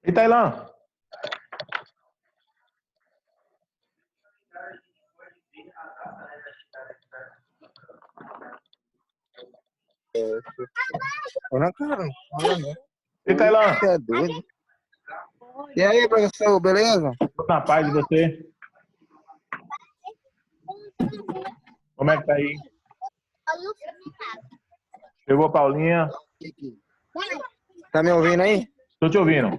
E Tailã? Não, cara, não. E Tailã? Você é doido. E aí, professor, beleza? Tô na paz de você? Como é que tá aí? Chegou a Paulinha? Tá me ouvindo aí? Tô te ouvindo.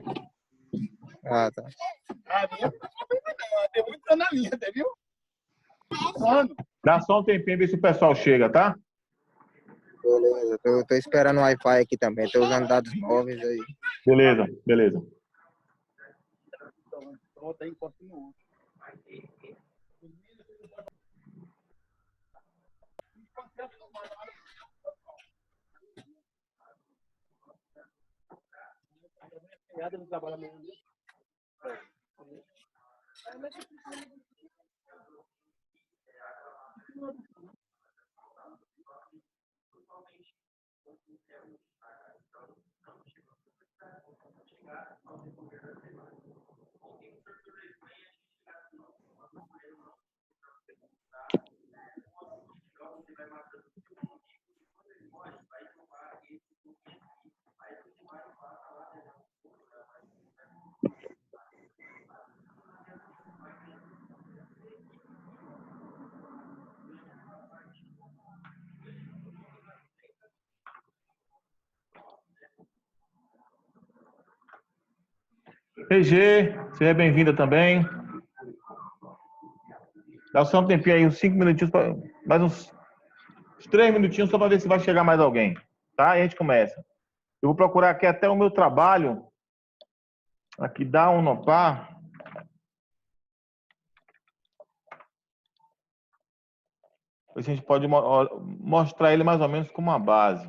Ah, tá. Tem muito na linha, viu? Dá só um tempinho ver se o pessoal chega, tá? Beleza, tô esperando o Wi-Fi aqui também. Tô usando dados móveis aí. Beleza, beleza. Então, tem encosto no outro. Não trabalha amanhã. PG, seja bem-vinda também. Dá só um tempinho aí, uns 5 minutinhos, mais uns 3 minutinhos só para ver se vai chegar mais alguém, tá? E a gente começa. Eu vou procurar aqui até o meu trabalho. Aqui dá um Nopar. A gente pode mostrar ele mais ou menos como uma base.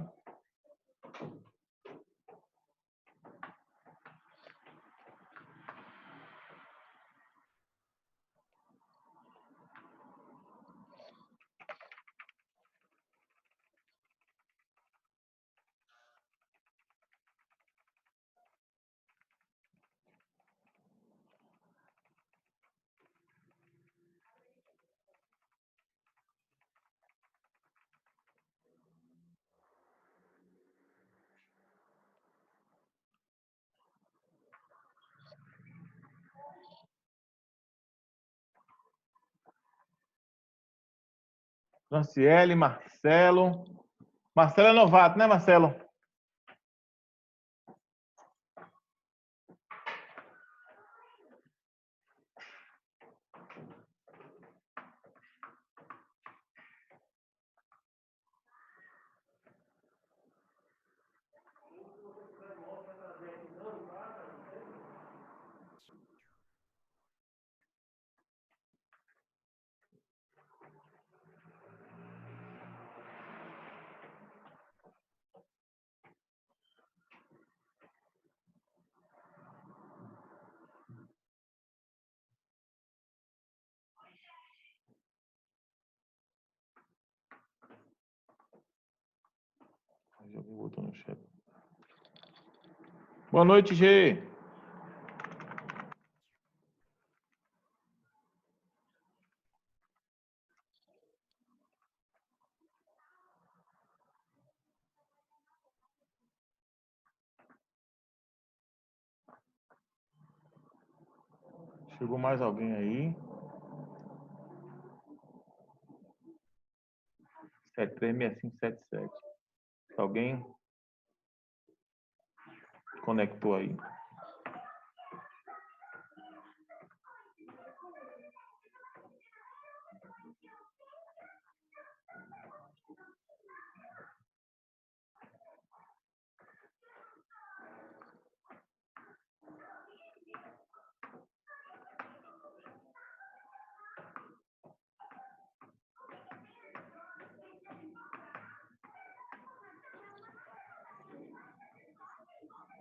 Franciele, Marcelo. Marcelo é novato, né, Marcelo? Boa noite, G. Chegou mais alguém aí? 736577. Alguém conectou aí?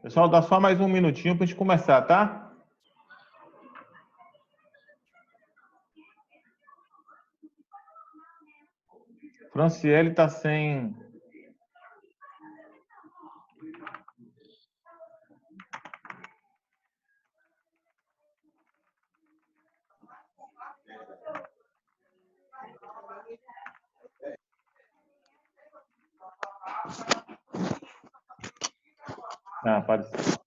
Pessoal, dá só mais um minutinho para a gente começar, tá? Franciele tá sem... Ah, apareceu.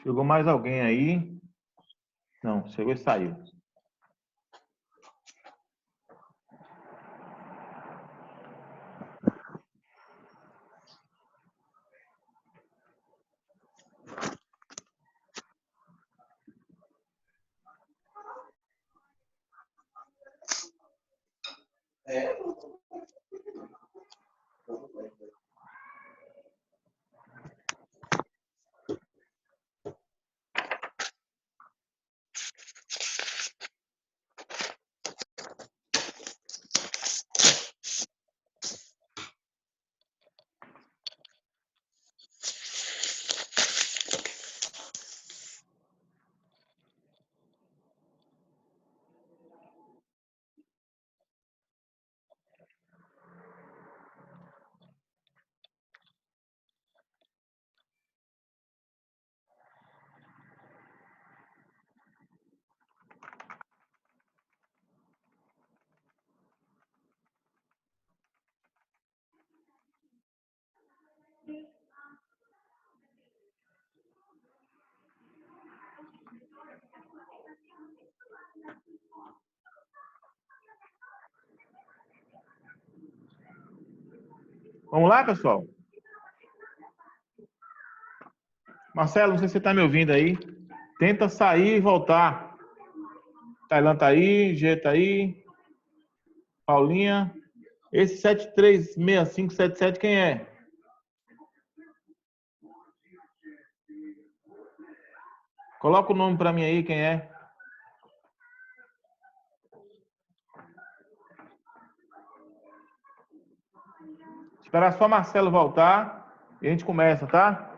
Chegou mais alguém aí? Não, chegou e saiu. Vamos lá, pessoal? Marcelo, não sei se você está me ouvindo aí. Tenta sair e voltar. Tailan tá aí, G tá aí, Paulinha. Esse 736577 quem é? Coloca o nome para mim aí, quem é? Esperar só Marcelo voltar e a gente começa, tá?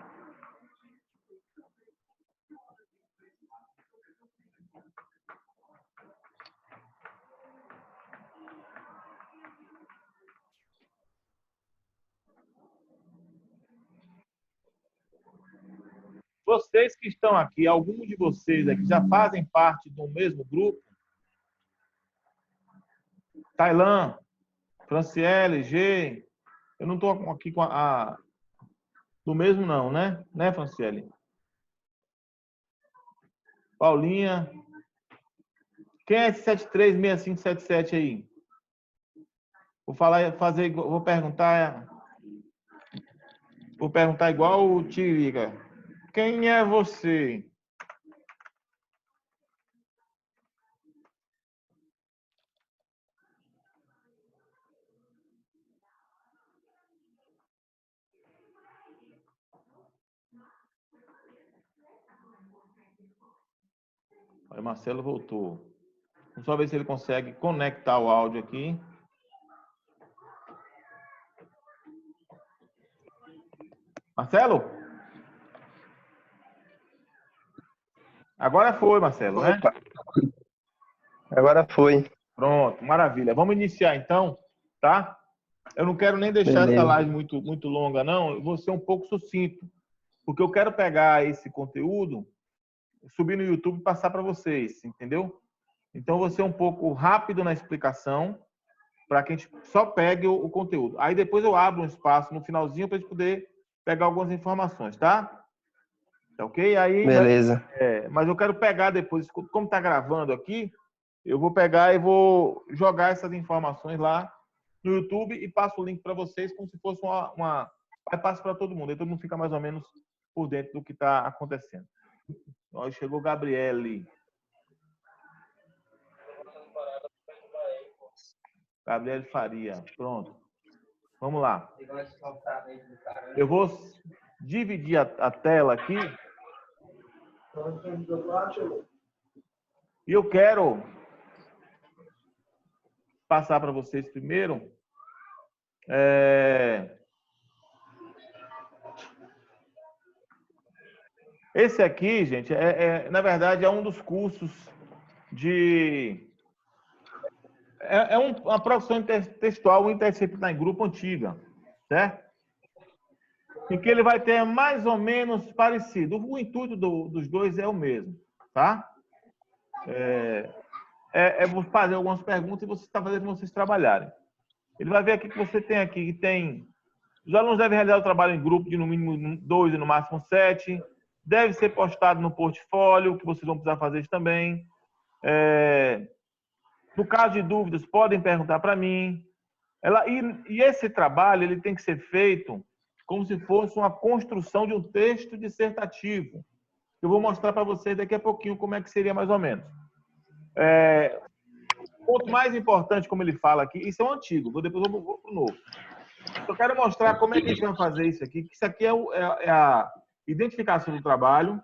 Vocês que estão aqui, alguns de vocês aqui já fazem parte do mesmo grupo? Tailan, Franciele, G. Eu não estou aqui com do mesmo não, né? Né, Franciele? Paulinha. Quem é esse 736577 aí? Vou perguntar igual o Tirica. Quem é você? Aí, Marcelo voltou. Vamos só ver se ele consegue conectar o áudio aqui. Marcelo? Agora foi, Marcelo, né? Opa, agora foi. Pronto, maravilha. Vamos iniciar então, tá? Eu não quero nem deixar essa Beleza. live muito longa, não. Eu vou ser um pouco sucinto, porque eu quero pegar esse conteúdo, subir no YouTube e passar para vocês, entendeu? Então, eu vou ser um pouco rápido na explicação, para que a gente só pegue o conteúdo. Aí depois eu abro um espaço no finalzinho para a gente poder pegar algumas informações, tá? Tá ok? Aí, Beleza. mas eu quero pegar depois, como está gravando aqui, eu vou pegar e vou jogar essas informações lá no YouTube e passo o link para vocês como se fosse Aí passo para todo mundo. Aí todo mundo fica mais ou menos por dentro do que está acontecendo. Ó, chegou o Gabriele. Gabriele Faria. Pronto. Vamos lá. Eu vou dividir a tela aqui. E eu quero passar para vocês primeiro. Esse aqui, gente, na verdade, é um dos cursos de... uma produção textual interdisciplinar em grupo antiga, certo? Em que ele vai ter mais ou menos parecido. O intuito dos dois é o mesmo, tá? Vou fazer algumas perguntas e você está fazendo vocês trabalharem. Ele vai ver aqui que você tem aqui, que tem... Os alunos devem realizar o trabalho em grupo de no mínimo 2 e no máximo 7. Deve ser postado no portfólio, que vocês vão precisar fazer isso também. No caso de dúvidas, podem perguntar para mim. E esse trabalho ele tem que ser feito como se fosse uma construção de um texto dissertativo. Eu vou mostrar para vocês daqui a pouquinho como é que seria mais ou menos. O ponto mais importante, como ele fala aqui, isso é o antigo, depois eu vou para o novo. Eu quero mostrar como é que a gente vai fazer isso aqui, que isso aqui é a identificação do trabalho,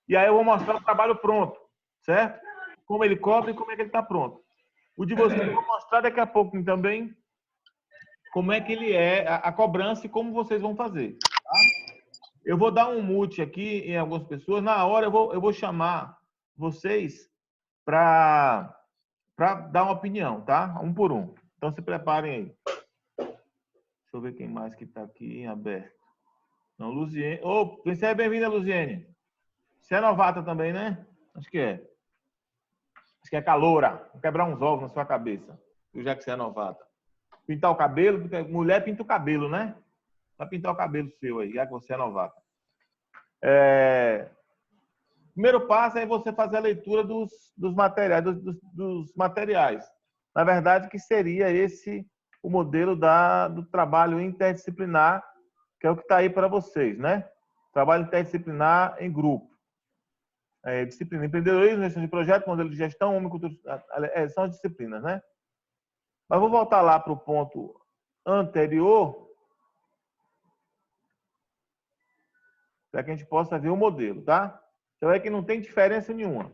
e aí eu vou mostrar o trabalho pronto, certo? Como ele cobra e como é que ele está pronto. O de vocês eu vou mostrar daqui a pouco também como é que ele é, a cobrança e como vocês vão fazer. Tá? Eu vou dar um mute aqui em algumas pessoas, na hora eu vou chamar vocês para dar uma opinião, tá? Um por um. Então se preparem aí. Deixa eu ver quem mais que está aqui em aberto. Não, Luziene. Ô, seja bem-vinda, Luziene. Você é novata também, né? Acho que é. Acho que é caloura. Vou quebrar uns ovos na sua cabeça. Já que você é novata. Pintar o cabelo. Mulher pinta o cabelo, né? Vai pintar o cabelo seu aí, já que você é novata. Primeiro passo é você fazer a leitura dos materiais. Na verdade, que seria esse o modelo do trabalho interdisciplinar, que é o que está aí para vocês, né? Trabalho interdisciplinar em grupo. Disciplina, empreendedorismo, gestão de projeto, modelo de gestão, homocultura, são as disciplinas, né? Mas vou voltar lá para o ponto anterior, para que a gente possa ver o modelo, tá? Você vai ver que não tem diferença nenhuma.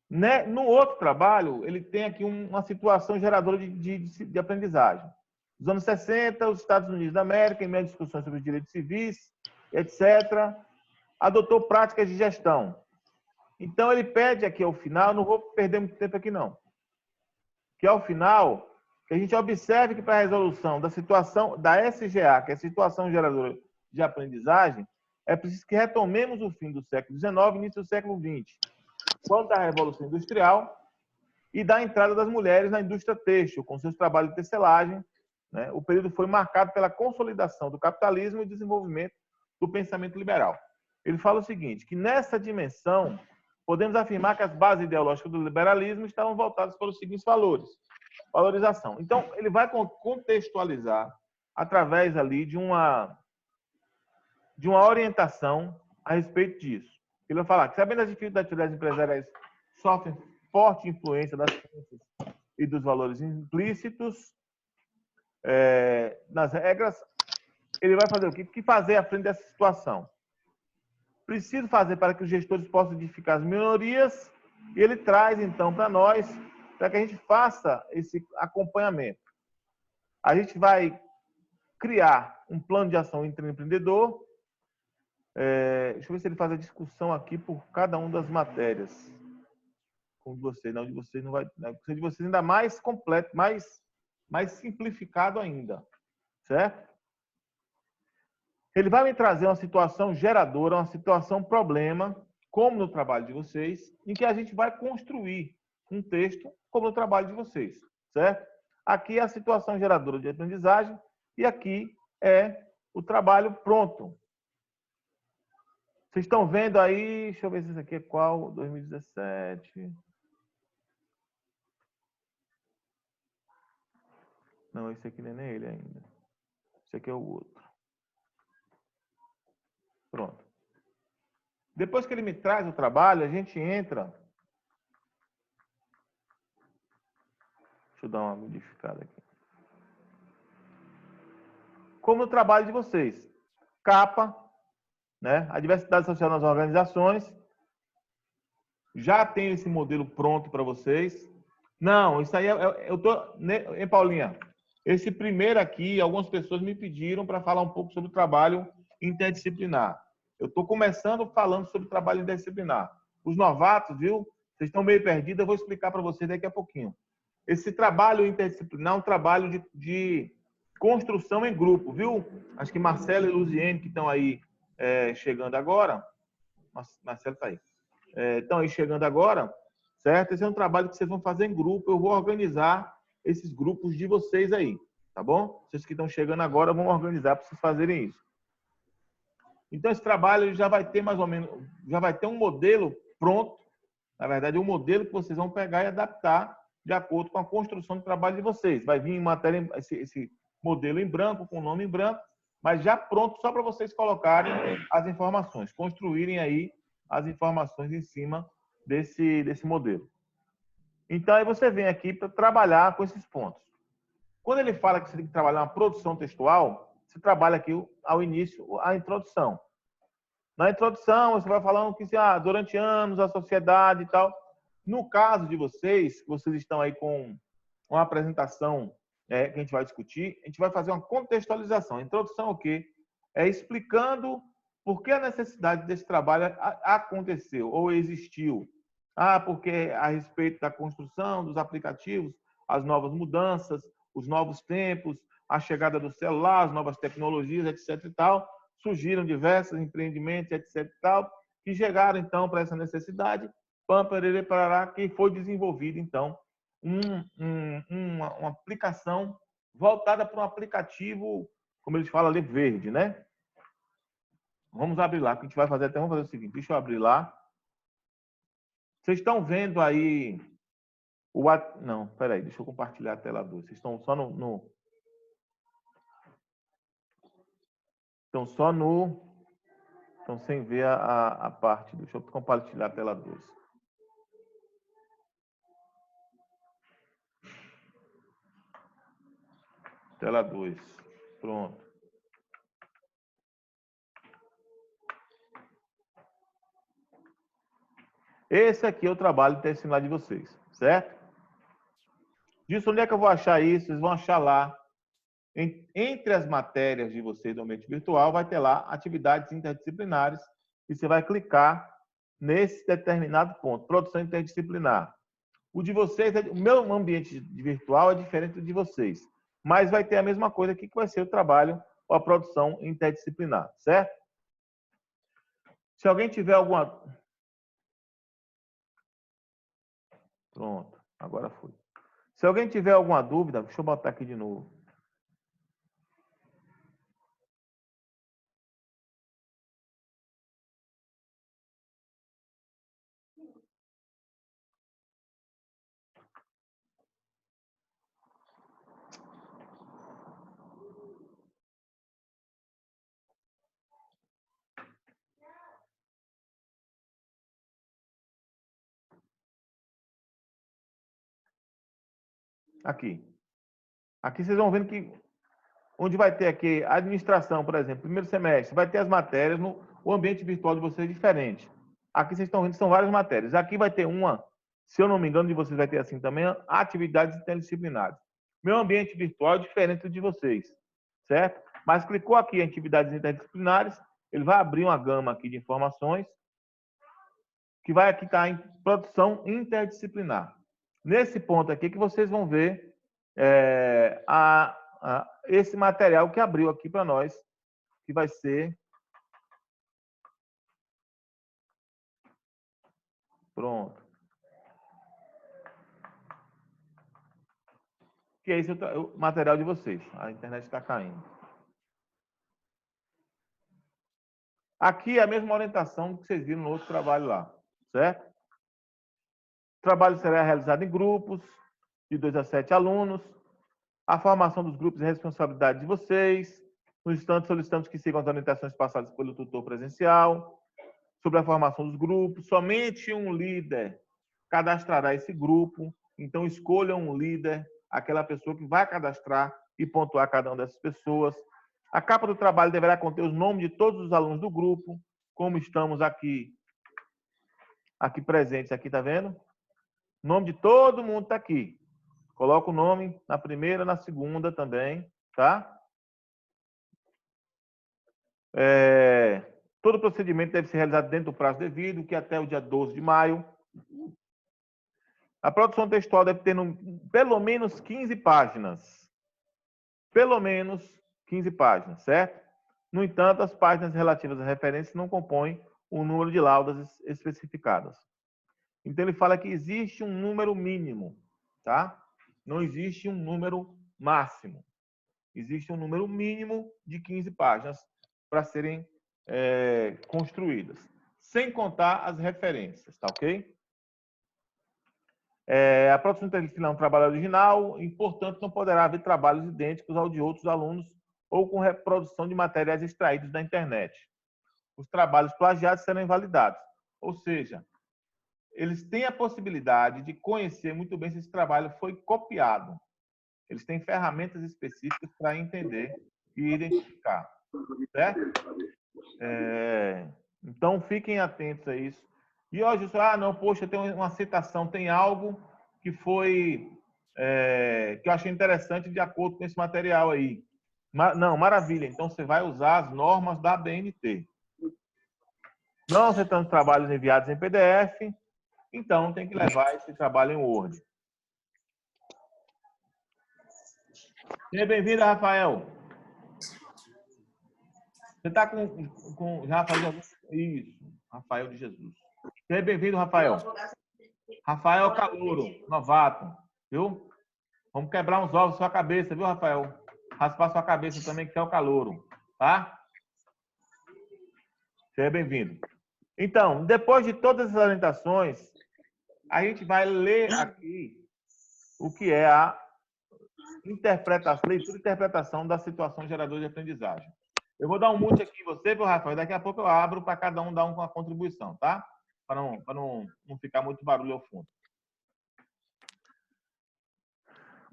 Né? No outro trabalho, ele tem aqui uma situação geradora de aprendizagem. Nos anos 60, os Estados Unidos da América, em meio a discussões sobre os direitos civis, etc., adotou práticas de gestão. Então, ele pede aqui ao final, não vou perder muito tempo aqui não, que ao final, que a gente observe que para a resolução da situação da SGA, que é a situação geradora de aprendizagem, é preciso que retomemos o fim do século XIX e início do século XX, quando da Revolução Industrial e da entrada das mulheres na indústria têxtil, com seus trabalhos de tecelagem. Né? O período foi marcado pela consolidação do capitalismo e desenvolvimento do pensamento liberal. Ele fala o seguinte, que nessa dimensão, podemos afirmar que as bases ideológicas do liberalismo estavam voltadas para os seguintes valores. Valorização. Então, ele vai contextualizar através ali de uma orientação a respeito disso. Ele vai falar que, sabendo as dificuldades empresariais sofrem forte influência das crenças e dos valores implícitos nas regras, ele vai fazer o quê? O que fazer à frente dessa situação? Preciso fazer para que os gestores possam edificar as minorias, e ele traz, então, para nós, para que a gente faça esse acompanhamento. A gente vai criar um plano de ação intraempreendedor. Deixa eu ver se ele faz a discussão aqui por cada uma das matérias. Com vocês, não, de vocês não vai, de vocês ainda mais completo, mais simplificado ainda, certo? Ele vai me trazer uma situação geradora, uma situação problema, como no trabalho de vocês, em que a gente vai construir um texto como no trabalho de vocês, certo? Aqui é a situação geradora de aprendizagem e aqui é o trabalho pronto. Vocês estão vendo aí, deixa eu ver se esse aqui é qual, 2017. Não, esse aqui não é ele ainda. Esse aqui é o outro. Pronto. Depois que ele me traz o trabalho, a gente entra. Deixa eu dar uma modificada aqui. Como no trabalho de vocês. Capa, né? A diversidade social nas organizações. Já tenho esse modelo pronto para vocês. Não, isso aí eu tô, hein, Paulinha? Esse primeiro aqui, algumas pessoas me pediram para falar um pouco sobre o trabalho interdisciplinar. Eu estou começando falando sobre o trabalho interdisciplinar. Os novatos, viu? Vocês estão meio perdidos, eu vou explicar para vocês daqui a pouquinho. Esse trabalho interdisciplinar é um trabalho de construção em grupo, viu? Acho que Marcelo e Luziene, que estão aí chegando agora. Marcelo está aí. Estão aí chegando agora, certo? Esse é um trabalho que vocês vão fazer em grupo. Eu vou organizar esses grupos de vocês aí, tá bom? Vocês que estão chegando agora vão organizar para vocês fazerem isso. Então, esse trabalho já vai ter mais ou menos, já vai ter um modelo pronto. Na verdade, é um modelo que vocês vão pegar e adaptar de acordo com a construção do trabalho de vocês. Vai vir em matéria, esse modelo em branco, com o nome em branco, mas já pronto só para vocês colocarem as informações, construírem aí as informações em cima desse modelo. Então, aí você vem aqui para trabalhar com esses pontos. Quando ele fala que você tem que trabalhar uma produção textual, você trabalha aqui ao início a introdução. Na introdução, você vai falando que durante anos a sociedade e tal. No caso de vocês estão aí com uma apresentação que a gente vai discutir, a gente vai fazer uma contextualização. A introdução o quê? É explicando por que a necessidade desse trabalho aconteceu ou existiu. Porque a respeito da construção dos aplicativos, as novas mudanças, os novos tempos, a chegada do celular, as novas tecnologias, etc. e tal, surgiram diversos empreendimentos, etc. e tal, que chegaram, então, para essa necessidade, que foi desenvolvida, então, uma aplicação voltada para um aplicativo, como eles falam ali, verde, né? Vamos abrir lá, que a gente vai fazer vamos fazer o seguinte, deixa eu abrir lá. Vocês estão vendo aí não, peraí, deixa eu compartilhar a tela 2. Vocês estão só estão sem ver a parte. Deixa eu compartilhar a tela 2. Tela 2. Pronto. Esse aqui é o trabalho interdisciplinar de vocês, certo? Disso, onde é que eu vou achar isso? Vocês vão achar lá. Entre as matérias de vocês do ambiente virtual, vai ter lá atividades interdisciplinares e você vai clicar nesse determinado ponto, produção interdisciplinar. O de vocês, o meu ambiente virtual é diferente do de vocês, mas vai ter a mesma coisa aqui que vai ser o trabalho ou a produção interdisciplinar, certo? Se alguém tiver alguma... Pronto, agora foi. Se alguém tiver alguma dúvida, deixa eu botar aqui de novo. Aqui. Aqui vocês vão vendo que onde vai ter aqui a administração, por exemplo, primeiro semestre, vai ter as matérias, o ambiente virtual de vocês é diferente. Aqui vocês estão vendo que são várias matérias. Aqui vai ter uma, se eu não me engano, de vocês vai ter assim também, atividades interdisciplinares. Meu ambiente virtual é diferente de vocês, certo? Mas clicou aqui em atividades interdisciplinares, ele vai abrir uma gama aqui de informações que vai aqui estar em produção interdisciplinar. Nesse ponto aqui que vocês vão ver esse material que abriu aqui para nós, que vai ser... Pronto. Que é esse o material de vocês. A internet está caindo. Aqui é a mesma orientação que vocês viram no outro trabalho lá, certo? O trabalho será realizado em grupos de 2 a 7 alunos. A formação dos grupos é responsabilidade de vocês. No instante, solicitamos que sigam as orientações passadas pelo tutor presencial. Sobre a formação dos grupos, somente um líder cadastrará esse grupo. Então, escolha um líder, aquela pessoa que vai cadastrar e pontuar cada uma dessas pessoas. A capa do trabalho deverá conter os nomes de todos os alunos do grupo, como estamos aqui presentes, aqui, tá vendo? O nome de todo mundo está aqui. Coloca o nome na primeira, na segunda também, tá? Todo procedimento deve ser realizado dentro do prazo devido, que é até o dia 12 de maio. A produção textual deve ter pelo menos 15 páginas. Pelo menos 15 páginas, certo? No entanto, as páginas relativas à referência não compõem o número de laudas especificadas. Então, ele fala que existe um número mínimo, tá? Não existe um número máximo. Existe um número mínimo de 15 páginas para serem construídas, sem contar as referências, tá ok? A produção interdisciplinar é um trabalho original e, portanto, não poderá haver trabalhos idênticos ao de outros alunos ou com reprodução de materiais extraídos da internet. Os trabalhos plagiados serão invalidados. Ou seja, eles têm a possibilidade de conhecer muito bem se esse trabalho foi copiado. Eles têm ferramentas específicas para entender e identificar, certo? Então, fiquem atentos a isso. E hoje, não, poxa, tem uma citação, tem algo que foi que eu achei interessante de acordo com esse material aí. Não, maravilha. Então, você vai usar as normas da BNT. Não aceitando trabalhos enviados em PDF, então tem que levar esse trabalho em Word. Seja bem-vindo, Rafael. Você está com Rafael de Jesus? Isso, Rafael de Jesus. Seja bem-vindo, Rafael. Rafael Calouro, novato, viu? Vamos quebrar uns ovos na sua cabeça, viu, Rafael? Raspar sua cabeça também, que é o Calouro, tá? Seja bem-vindo. Então, depois de todas as orientações, a gente vai ler aqui o que é a leitura e interpretação da situação geradora de aprendizagem. Eu vou dar um mute aqui em você, viu, Rafael? Daqui a pouco eu abro para cada um dar uma contribuição, tá? Para não ficar muito barulho ao fundo.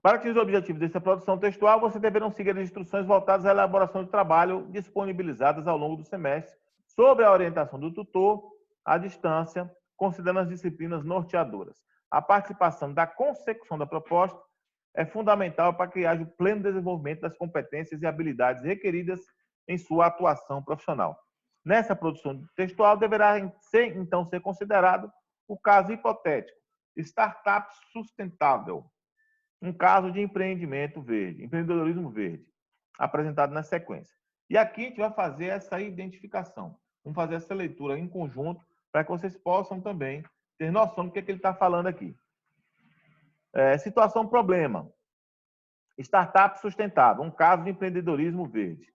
Para atingir os objetivos dessa produção textual, vocês deverão seguir as instruções voltadas à elaboração de trabalho disponibilizadas ao longo do semestre, sob a orientação do tutor, à distância, considerando as disciplinas norteadoras. A participação da consecução da proposta é fundamental para que haja o pleno desenvolvimento das competências e habilidades requeridas em sua atuação profissional. Nessa produção textual, deverá então ser considerado o caso hipotético, startup sustentável, um caso de empreendimento verde, empreendedorismo verde, apresentado na sequência. E aqui a gente vai fazer essa identificação. Vamos fazer essa leitura em conjunto para que vocês possam também ter noção do que ele está falando aqui. Situação problema. Startup sustentável, um caso de empreendedorismo verde.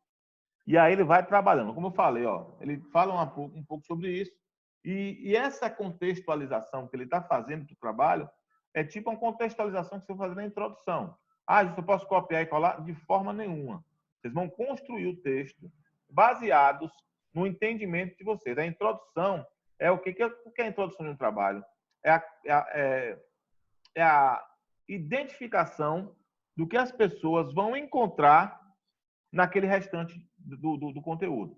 E aí ele vai trabalhando. Como eu falei, ele fala um pouco sobre isso. E essa contextualização que ele está fazendo do trabalho é tipo uma contextualização que você vai fazer na introdução. Eu posso copiar e colar? De forma nenhuma. Vocês vão construir o texto baseados no entendimento de vocês. A introdução é o que é a introdução de um trabalho? É a identificação do que as pessoas vão encontrar naquele restante do conteúdo.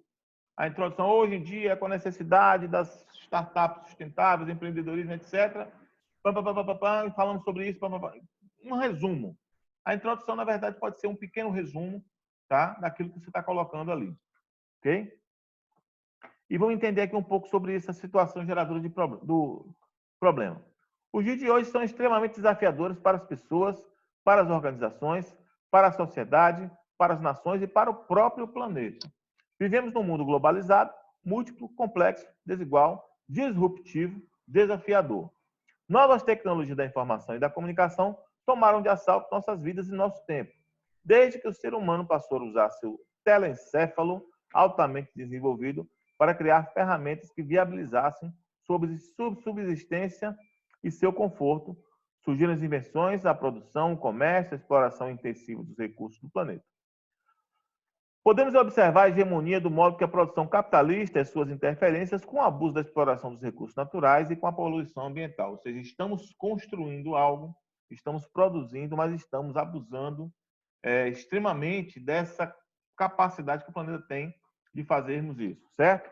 A introdução, hoje em dia, com a necessidade das startups sustentáveis, empreendedorismo, etc. Falando sobre isso, um resumo. A introdução, na verdade, pode ser um pequeno resumo, tá, daquilo que você está colocando ali. Ok? E vamos entender aqui um pouco sobre essa situação geradora do problema. Os dias de hoje são extremamente desafiadores para as pessoas, para as organizações, para a sociedade, para as nações e para o próprio planeta. Vivemos num mundo globalizado, múltiplo, complexo, desigual, disruptivo, desafiador. Novas tecnologias da informação e da comunicação tomaram de assalto nossas vidas e nosso tempo. Desde que o ser humano passou a usar seu telencéfalo altamente desenvolvido para criar ferramentas que viabilizassem sua subsistência e seu conforto, surgiram as invenções, a produção, o comércio, a exploração intensiva dos recursos do planeta. Podemos observar a hegemonia do modo que a produção capitalista e suas interferências com o abuso da exploração dos recursos naturais e com a poluição ambiental. Ou seja, estamos construindo algo, estamos produzindo, mas estamos abusando extremamente dessa capacidade que o planeta tem de fazermos isso, certo?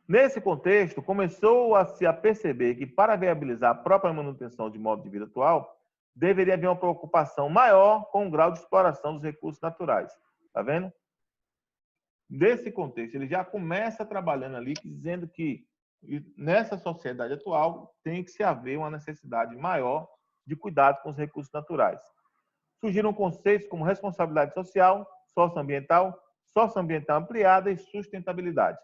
Nesse contexto, começou a se perceber que, para viabilizar a própria manutenção de modo de vida atual, deveria haver uma preocupação maior com o grau de exploração dos recursos naturais. Tá vendo? Nesse contexto, ele já começa trabalhando ali, dizendo que nessa sociedade atual tem que se haver uma necessidade maior de cuidado com os recursos naturais. Surgiram conceitos como responsabilidade social, socioambiental ampliada e sustentabilidade.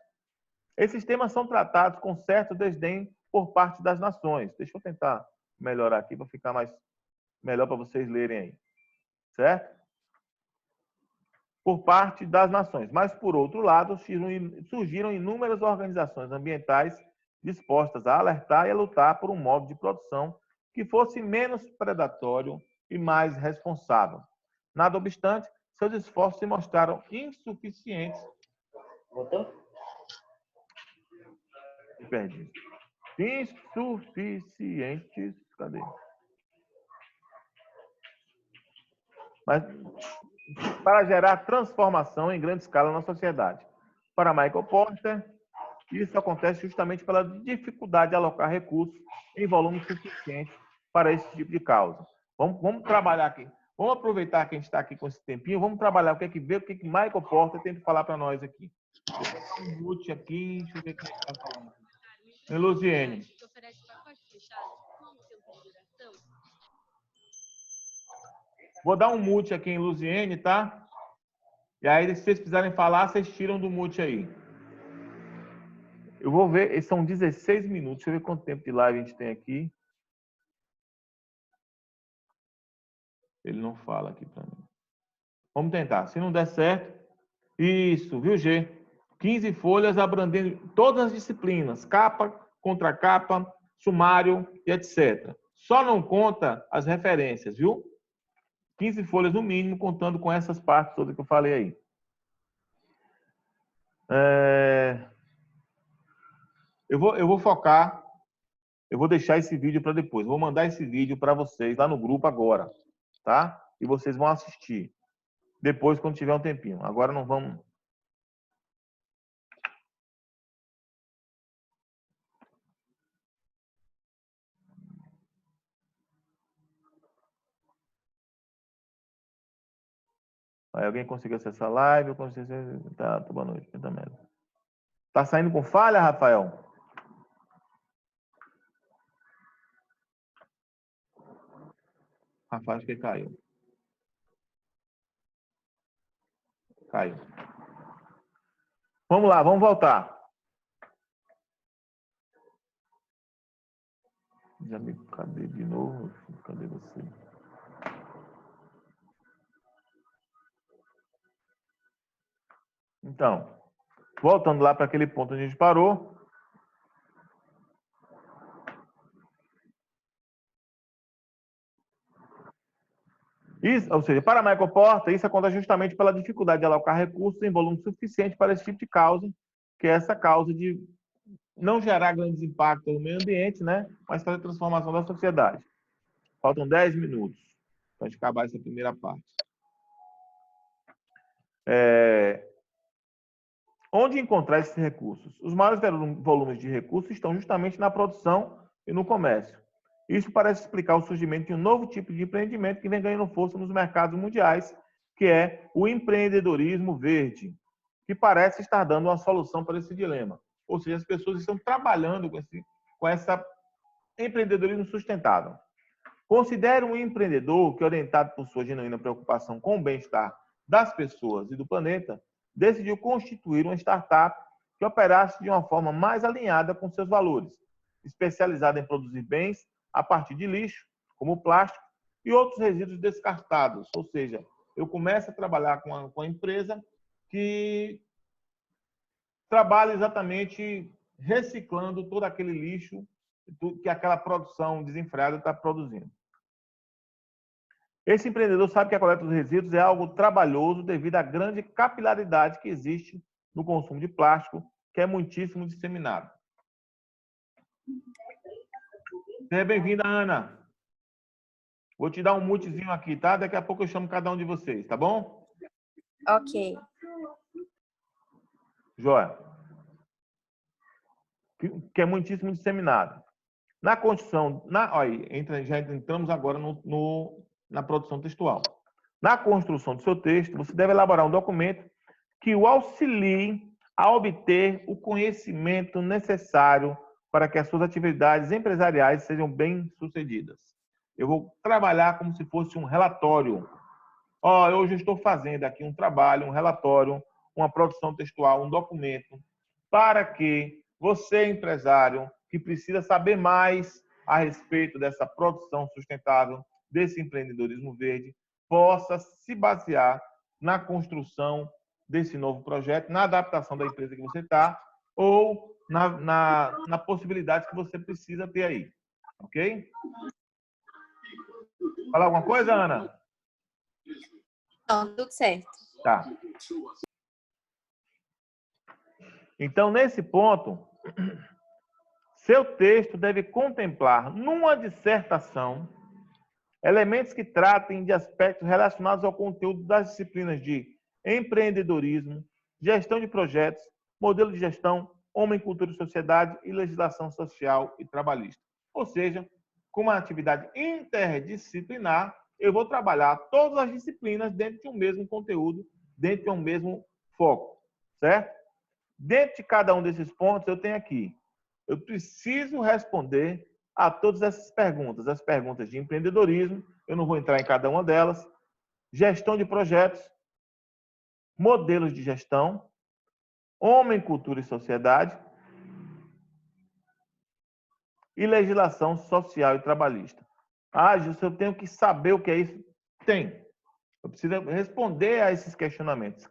Esses temas são tratados com certo desdém por parte das nações. Deixa eu tentar melhorar aqui para ficar melhor para vocês lerem aí. Certo? Por parte das nações. Mas, por outro lado, surgiram inúmeras organizações ambientais dispostas a alertar e a lutar por um modo de produção que fosse menos predatório e mais responsável. Nada obstante, seus esforços se mostraram insuficientes. Perdi. Insuficientes. Cadê? Mas para gerar transformação em grande escala na sociedade. Para Michael Porter, isso acontece justamente pela dificuldade de alocar recursos em volume suficiente para esse tipo de causa. Vamos trabalhar aqui. Vamos aproveitar que a gente está aqui com esse tempinho. Vamos trabalhar o que Michael Porter tem que falar para nós aqui. Vou botar um mute aqui. Deixa eu ver o que ele está falando. Luziene. Vou dar um mute aqui em Luziene, tá? E aí, se vocês precisarem falar, vocês tiram do mute aí. Eu vou ver, são 16 minutos. Deixa eu ver quanto tempo de live a gente tem aqui. Ele não fala aqui para mim. Vamos tentar. Se não der certo, isso, viu, G? 15 folhas abrangendo todas as disciplinas, capa, contracapa, sumário e etc. Só não conta as referências, viu? 15 folhas no mínimo, contando com essas partes todas que eu falei aí. Eu vou focar, eu vou deixar esse vídeo para depois. Vou mandar esse vídeo para vocês lá no grupo agora, tá? E vocês vão assistir. Depois, quando tiver um tempinho. Agora não vamos... Aí, alguém conseguiu acessar a live? Eu consegui... Tá, boa noite. Tá saindo com falha, Rafael? Rafael, acho que caiu. Caiu. Vamos lá, vamos voltar. Já me... Cadê de novo? Cadê você? Então, voltando lá para aquele ponto onde a gente parou. Isso, ou seja, para a Michael Porter, isso acontece justamente pela dificuldade de alocar recursos em volume suficiente para esse tipo de causa, que é essa causa de não gerar grandes impactos no meio ambiente, né? Mas fazer transformação da sociedade. Faltam 10 minutos para a gente acabar essa primeira parte. Onde encontrar esses recursos? Os maiores volumes de recursos estão justamente na produção e no comércio. Isso parece explicar o surgimento de um novo tipo de empreendimento que vem ganhando força nos mercados mundiais, que é o empreendedorismo verde, que parece estar dando uma solução para esse dilema. Ou seja, as pessoas estão trabalhando com esse empreendedorismo sustentável. Considere um empreendedor que, orientado por sua genuína preocupação com o bem-estar das pessoas e do planeta, decidiu constituir uma startup que operasse de uma forma mais alinhada com seus valores, especializada em produzir bens a partir de lixo, como plástico e outros resíduos descartados. Ou seja, eu começo a trabalhar com a empresa que trabalha exatamente reciclando todo aquele lixo que aquela produção desenfreada está produzindo. Esse empreendedor sabe que a coleta dos resíduos é algo trabalhoso devido à grande capilaridade que existe no consumo de plástico, que é muitíssimo disseminado. Seja bem-vinda, Ana. Vou te dar um mutezinho aqui, tá? Daqui a pouco eu chamo cada um de vocês, tá bom? Ok. Joia. Que é muitíssimo disseminado. Na construção, já entramos agora na produção textual. Na construção do seu texto, você deve elaborar um documento que o auxilie a obter o conhecimento necessário para que as suas atividades empresariais sejam bem-sucedidas. Eu vou trabalhar como se fosse um relatório. Hoje eu estou fazendo aqui um trabalho, um relatório, uma produção textual, um documento, para que você, empresário, que precisa saber mais a respeito dessa produção sustentável, desse empreendedorismo verde, possa se basear na construção desse novo projeto, na adaptação da empresa que você está, ou na possibilidade que você precisa ter aí. Ok? Falar alguma coisa, Ana? Não, tudo certo. Tá. Então, nesse ponto, seu texto deve contemplar, numa dissertação, elementos que tratem de aspectos relacionados ao conteúdo das disciplinas de empreendedorismo, gestão de projetos, modelo de gestão, homem, cultura e sociedade e legislação social e trabalhista. Ou seja, com uma atividade interdisciplinar, eu vou trabalhar todas as disciplinas dentro de um mesmo conteúdo, dentro de um mesmo foco, certo? Dentro de cada um desses pontos, eu tenho aqui, eu preciso responder a todas essas perguntas. As perguntas de empreendedorismo, eu não vou entrar em cada uma delas, gestão de projetos, modelos de gestão, homem, cultura e sociedade e legislação social e trabalhista. Gilson, eu tenho que saber o que é isso? Tem. Eu preciso responder a esses questionamentos.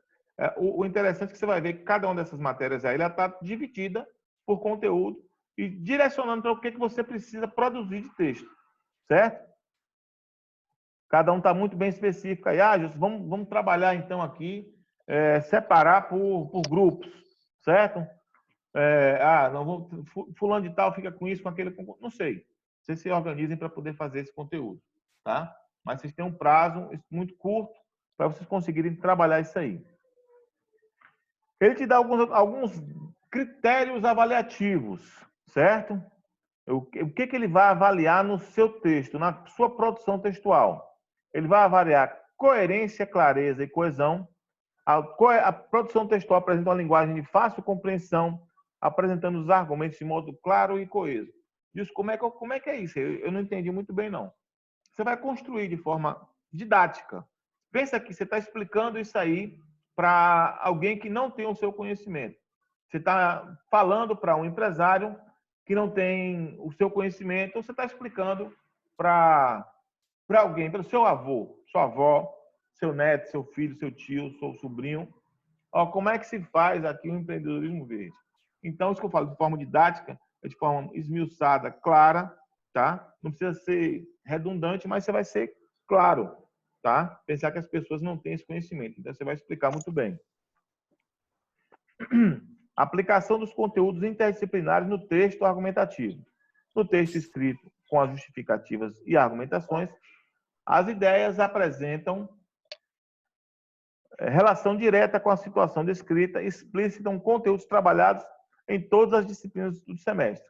O interessante é que você vai ver que cada uma dessas matérias aí, ela está dividida por conteúdo e direcionando para o que você precisa produzir de texto, certo? Cada um está muito bem específico aí. Gilson, vamos trabalhar então aqui, separar por grupos, certo? Fulano de tal fica com isso, com aquele, não sei. Vocês se organizem para poder fazer esse conteúdo, tá? Mas vocês têm um prazo muito curto para vocês conseguirem trabalhar isso aí. Ele te dá alguns critérios avaliativos, certo? O que ele vai avaliar no seu texto, na sua produção textual? Ele vai avaliar coerência, clareza e coesão. A produção textual apresenta uma linguagem de fácil compreensão, apresentando os argumentos de modo claro e coeso. Diz, como é que é isso? Eu não entendi muito bem, não. Você vai construir de forma didática. Pensa que você está explicando isso aí para alguém que não tem o seu conhecimento. Você está falando para um empresário que não tem o seu conhecimento, ou você está explicando para alguém, para o seu avô, sua avó, seu neto, seu filho, seu tio, seu sobrinho, ó, como é que se faz aqui o empreendedorismo verde. Então, isso que eu falo de forma didática, é de forma esmiuçada, clara, tá? Não precisa ser redundante, mas você vai ser claro, tá? Pensar que as pessoas não têm esse conhecimento. Então, você vai explicar muito bem. Aplicação dos conteúdos interdisciplinares no texto argumentativo. No texto escrito, com as justificativas e argumentações, as ideias apresentam relação direta com a situação descrita, explicitam conteúdos trabalhados em todas as disciplinas do semestre.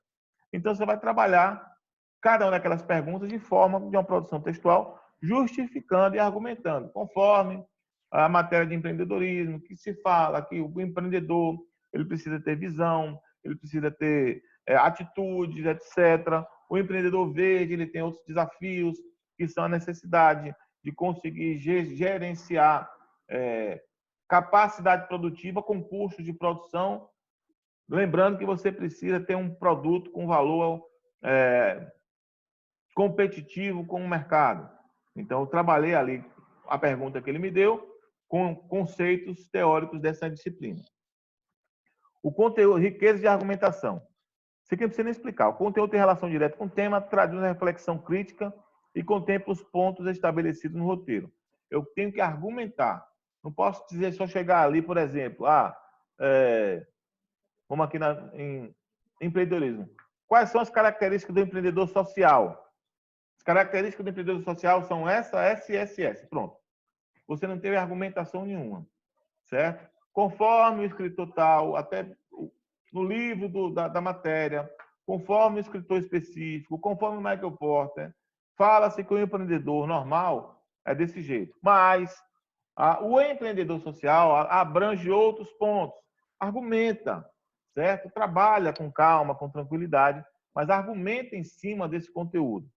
Então, você vai trabalhar cada uma daquelas perguntas de forma de uma produção textual, justificando e argumentando, conforme a matéria de empreendedorismo, que se fala que o empreendedor ele precisa ter visão, ele precisa ter atitudes, etc. O empreendedor verde ele tem outros desafios, que são a necessidade de conseguir gerenciar capacidade produtiva com custos de produção, lembrando que você precisa ter um produto com valor competitivo com o mercado. Então, eu trabalhei ali a pergunta que ele me deu com conceitos teóricos dessa disciplina. O conteúdo, riqueza de argumentação. Isso aqui não precisa nem explicar. O conteúdo tem relação direta com o tema, traduz uma reflexão crítica e contempla os pontos estabelecidos no roteiro. Eu tenho que argumentar. Não posso dizer só chegar ali, por exemplo, vamos aqui em empreendedorismo. Quais são as características do empreendedor social? As características do empreendedor social são essa, S e SS. Pronto. Você não teve argumentação nenhuma, certo? Conforme o escritor tal, até no livro da matéria, conforme o escritor específico, conforme o Michael Porter, fala-se que o empreendedor normal é desse jeito. Mas o empreendedor social abrange outros pontos. Argumenta, certo? Trabalha com calma, com tranquilidade, mas argumenta em cima desse conteúdo.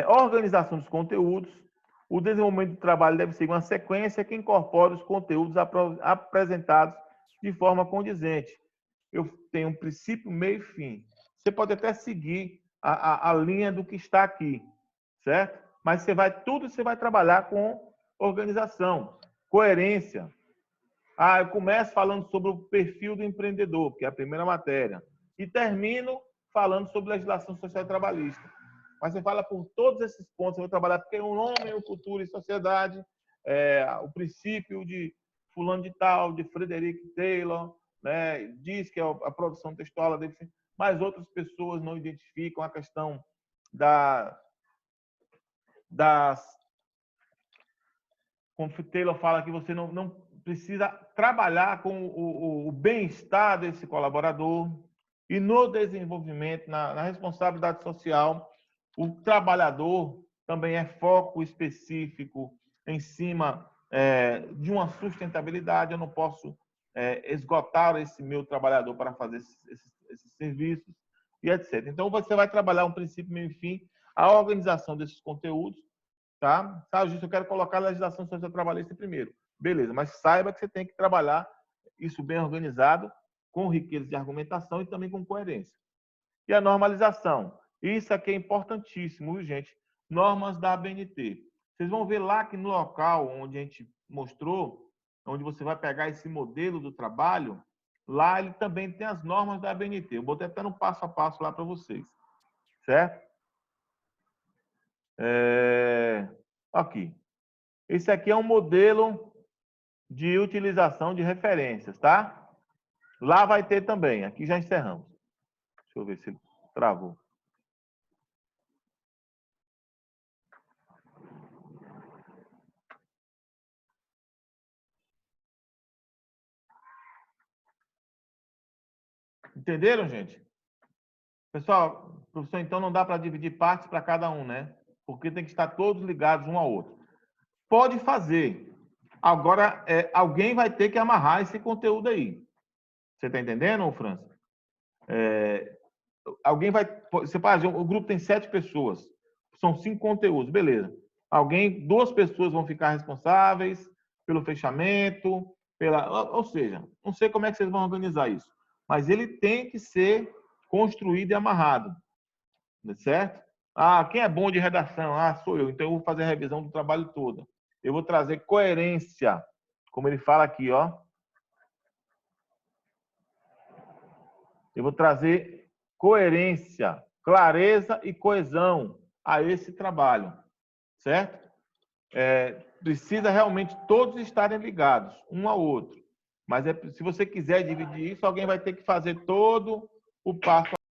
Organização dos conteúdos. O desenvolvimento do trabalho deve seguir uma sequência que incorpore os conteúdos apresentados de forma condizente. Eu tenho um princípio, meio e fim. Você pode até seguir a linha do que está aqui, certo? Mas você vai trabalhar com organização, coerência. Eu começo falando sobre o perfil do empreendedor, que é a primeira matéria, e termino falando sobre legislação social e trabalhista. Mas você fala por todos esses pontos, você vai trabalhar porque o nome, o futuro e sociedade, o princípio de fulano de tal, de Frederick Taylor, né, diz que a produção textual deve ser, mas outras pessoas não identificam a questão como Taylor fala que você não precisa trabalhar com o bem-estar desse colaborador e no desenvolvimento, na responsabilidade social. O trabalhador também é foco específico em cima de uma sustentabilidade. Eu não posso esgotar esse meu trabalhador para fazer esses serviços e etc. Então, você vai trabalhar um princípio, meio e fim, a organização desses conteúdos, tá? Justo, eu quero colocar a legislação social trabalhista primeiro. Beleza, mas saiba que você tem que trabalhar isso bem organizado, com riqueza de argumentação e também com coerência. E a normalização. Isso aqui é importantíssimo, viu, gente? Normas da ABNT. Vocês vão ver lá que no local onde a gente mostrou, onde você vai pegar esse modelo do trabalho, lá ele também tem as normas da ABNT. Eu botei até no passo a passo lá para vocês. Certo? Aqui. Esse aqui é um modelo de utilização de referências, tá? Lá vai ter também. Aqui já encerramos. Deixa eu ver se ele travou. Entenderam, gente? Pessoal, professor, então não dá para dividir partes para cada um, né? Porque tem que estar todos ligados um ao outro. Pode fazer. Agora, alguém vai ter que amarrar esse conteúdo aí. Você está entendendo, França? Alguém vai... Você faz, o grupo tem 7 pessoas. São 5 conteúdos, beleza. 2 pessoas vão ficar responsáveis pelo fechamento, Ou seja, não sei como é que vocês vão organizar isso, mas ele tem que ser construído e amarrado, certo? Ah, quem é bom de redação? Ah, sou eu. Então eu vou fazer a revisão do trabalho todo. Eu vou trazer coerência, como ele fala aqui, ó. Eu vou trazer coerência, clareza e coesão a esse trabalho, certo? Precisa realmente todos estarem ligados, um ao outro. Mas se você quiser dividir isso, alguém vai ter que fazer todo o passo